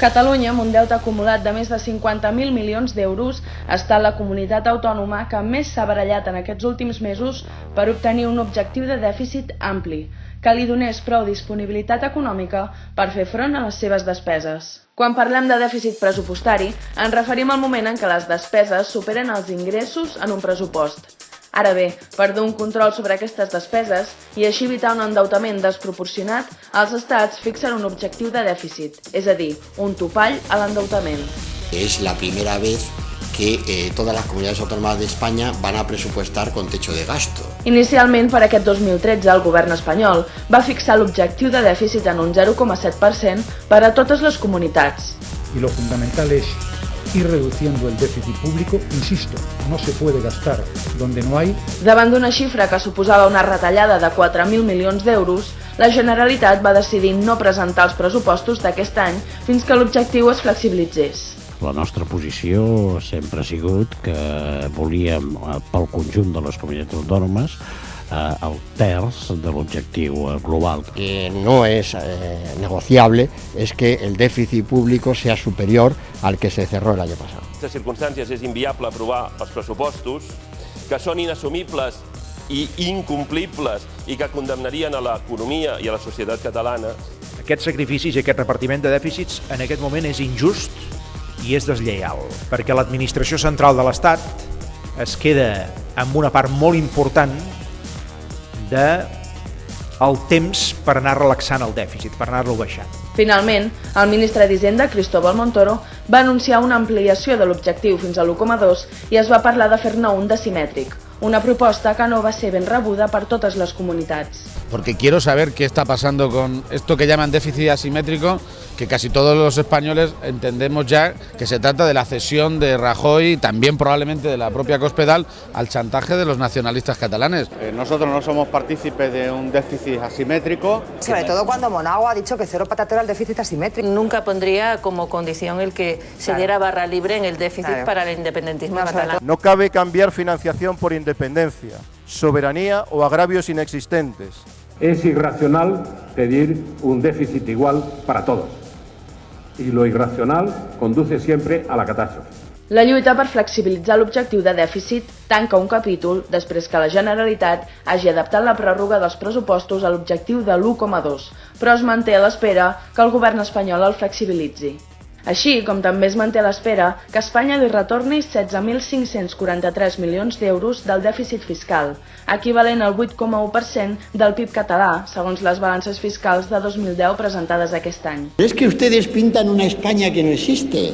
Catalunya, amb un deute acumulat de més de 50.000 milions d'euros, ha estat la comunitat autònoma que més s'ha barallat en aquests últims mesos per obtenir un objectiu de dèficit ampli, que li donés prou disponibilitat econòmica per fer front a les seves despeses. Quan parlem de dèficit pressupostari, ens referim al moment en què les despeses superen els ingressos en un pressupost. Ara bé, per dur un control sobre aquestes despeses i així evitar un endeutament desproporcionat, els estats fixen un objectiu de dèficit, és a dir, un topall a l'endeutament. Es la primera vez que todas las comunidades autónomas de España van a presupuestar con techo de gasto. Inicialment, per aquest 2013, el govern espanyol va fixar l'objectiu de dèficit en un 0,7% per a totes les comunitats. Y lo fundamental es ir reduciendo el déficit público, insisto, no se puede gastar donde no hay. Davant d'una xifra que suposava una retallada de 4.000 milions d'euros, la Generalitat va decidir no presentar els pressupostos d'aquest any fins que l'objectiu es flexibilitzés. La nostra posició sempre ha sigut que volíem, pel conjunt de les comunitats autònomes, el terç de l'objectiu global. Que no es negociable es que el déficit público sea superior al que se cerró el año pasado. En aquestes circumstàncies és inviable aprovar els pressupostos, que són inassumibles i incomplibles i que condemnarien a l'economia i a la societat catalana. Aquests sacrificis i aquest repartiment de dèficits en aquest moment és injust i és deslleial, perquè l'administració central de l'Estat es queda amb una part molt important del temps per anar relaxant el dèficit, per anar-lo baixant. Finalment, el ministre d'Hisenda, Cristóbal Montoro, va anunciar una ampliació de l'objectiu fins a l'1,2 i es va parlar de fer-ne un de simètric, una proposta que no va ser ben rebuda per totes les comunitats. Porque quiero saber qué está pasando con esto que llaman déficit asimétrico, que casi todos los españoles entendemos ya que se trata de la cesión de Rajoy y también probablemente de la propia Cospedal al chantaje de los nacionalistas catalanes. Nosotros no somos partícipes de un déficit asimétrico. Sobre todo cuando Monago ha dicho que cero patatero al déficit asimétrico. Nunca pondría como condición el que se diera barra libre en el déficit para el independentismo catalán. No cabe cambiar financiación por independencia, soberanía o agravios inexistentes. Es irracional pedir un déficit igual para todos. Y lo irracional conduce siempre a la catástrofe. La lluita per flexibilitzar l'objectiu de dèficit tanca un capítol després que la Generalitat hagi adaptat la pròrroga dels pressupostos a l'objectiu de l'1,2, però es manté a l'espera que el govern espanyol el flexibilitzi. Així com també es manté a l'espera que Espanya li retorni 16.543 milions d'euros del dèficit fiscal, equivalent al 8,1% del PIB català, segons les balances fiscals de 2010 presentades aquest any. Es que ustedes pintan una España que no existe.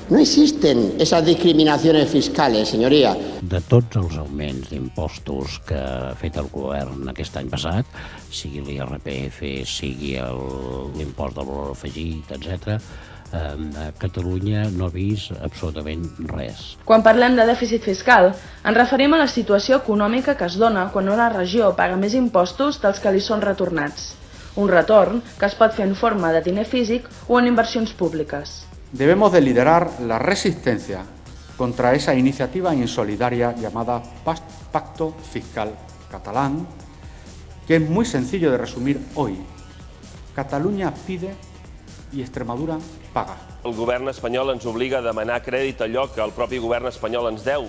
No existen esas discriminaciones fiscales, señoría. De tots els augments d'impostos que ha fet el govern aquest any passat, sigui l'IRPF, sigui l'impost del valor afegit, etc., Catalunya no ha vist absolutament res. Quan parlem de dèficit fiscal, ens referim a la situació econòmica que es dona quan una regió paga més impostos dels que li són retornats. Un retorn que es pot fer en forma de diner físic o en inversions públiques. Debemos de liderar la resistencia contra esa iniciativa insolidaria llamada Pacto Fiscal Catalán, que es muy sencillo de resumir hoy. Catalunya pide i Extremadura paga. El govern espanyol ens obliga a demanar crèdit a allò que el propi govern espanyol ens deu,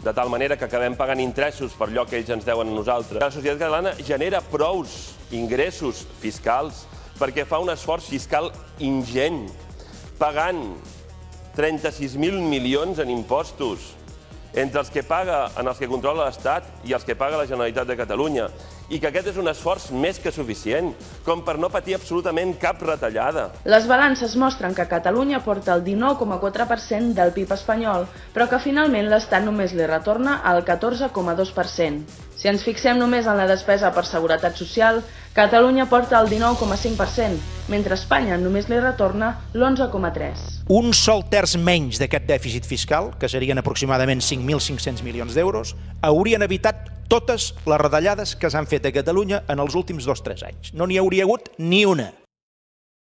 de tal manera que acabem pagant interessos per allò que ells ens deuen a nosaltres. La societat catalana genera prous ingressos fiscals perquè fa un esforç fiscal ingent, pagant 36.000 milions en impostos, entre els que paga en els que controla l'Estat i els que paga la Generalitat de Catalunya, i que aquest és un esforç més que suficient, com per no patir absolutament cap retallada. Les balances mostren que Catalunya porta el 19,4% del PIB espanyol, però que finalment l'Estat només li retorna el 14,2%. Si ens fixem només en la despesa per seguretat social, Catalunya porta el 19,5%, mentre Espanya només li retorna l'11,3%. Un sol terç menys d'aquest dèficit fiscal, que serien aproximadament 5.500 milions d'euros, haurien evitat totes les retallades que s'han fet a Catalunya en els últims 2 o 3 anys. No n'hi hauria hagut ni una.